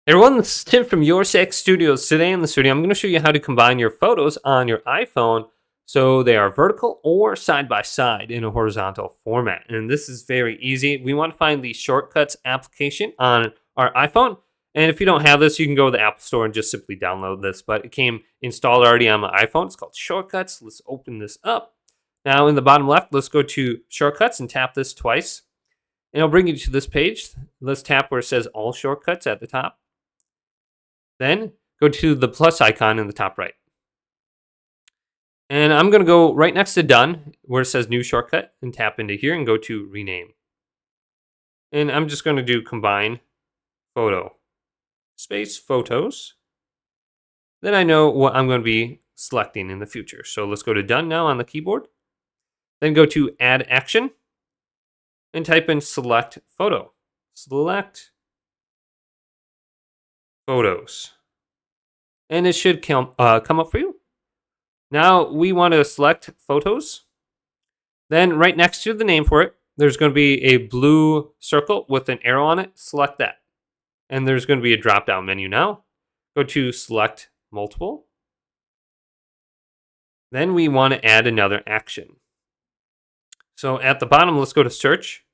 Hey everyone, this is Tim from YourSixStudios. Today in the studio, I'm going to show you how to combine your photos on your iPhone so they are vertical or side by side in a horizontal format. And this is very easy. We want to find the Shortcuts application on our iPhone. And if you don't have this, you can go to the Apple Store and just simply download this. But it came installed already on my iPhone. It's called Shortcuts. Let's open this up. Now in the bottom left, let's go to Shortcuts and tap this twice. And it'll bring you to this page. Let's tap where it says All Shortcuts at the top. Then go to the plus icon in the top right. And I'm going to go right next to Done, where it says New Shortcut, and tap into here and go to Rename. And I'm just going to do Combine Photo, space Photos. Then I know what I'm going to be selecting in the future. So let's go to Done now on the keyboard. Then go to Add Action, and type in Select Photo. Select Photos. And it should come up for you. Now we want to select Photos. Then right next to the name for it, there's going to be a blue circle with an arrow on it. Select that. And there's going to be a drop-down menu now. Go to Select Multiple. Then we want to add another action. So at the bottom, let's go to Search.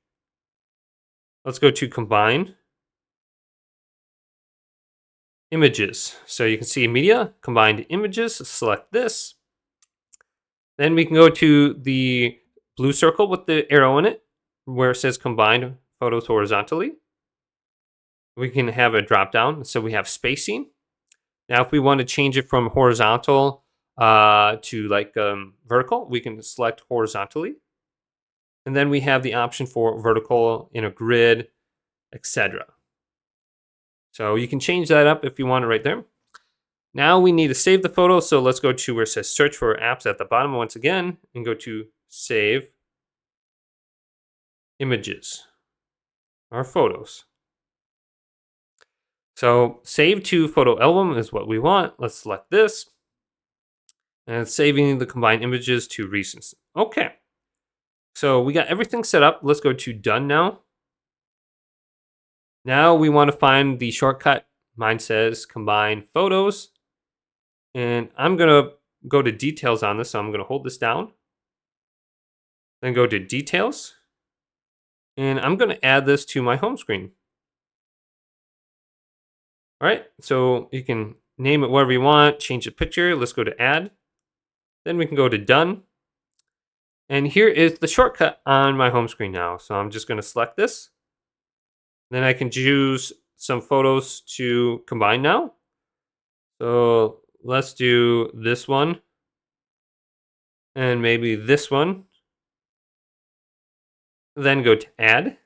Let's go to Combine Images. So you can see Media, Combined Images, select this. Then we can go to the blue circle with the arrow in it, where it says Combine Photos Horizontally. We can have a drop down, so we have spacing. Now if we want to change it from horizontal to like vertical, we can select horizontally. And then we have the option for vertical in a grid, etc. So you can change that up if you want it right there. Now we need to save the photo. So let's go to where it says Search for Apps at the bottom once again and go to Save Images, our photos. So Save to Photo Album is what we want. Let's select this. And it's saving the combined images to recents. Okay. So we got everything set up. Let's go to Done now. Now we want to find the shortcut. Mine says Combine Photos. And I'm going to go to Details on this. So I'm going to hold this down. Then go to Details. And I'm going to add this to my home screen. All right. So you can name it whatever you want. Change the picture. Let's go to Add. Then we can go to Done. And here is the shortcut on my home screen now. So I'm just going to select this. Then I can choose some photos to combine now. So let's do this one. And maybe this one. Then go to Add.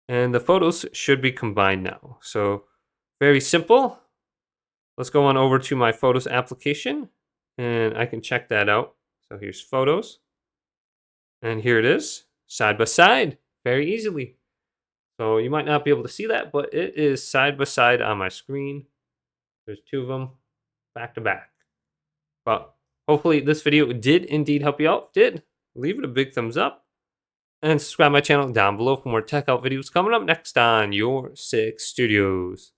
And the photos should be combined now. So very simple. Let's go on over to my Photos application. And I can check that out. So here's Photos. And here it is, side by side, very easily. So you might not be able to see that, but it is side by side on my screen. There's two of them back to back. But hopefully this video did indeed help you out. Did, leave it a big thumbs up. And subscribe to my channel down below for more tech out videos coming up next on YourSixStudios.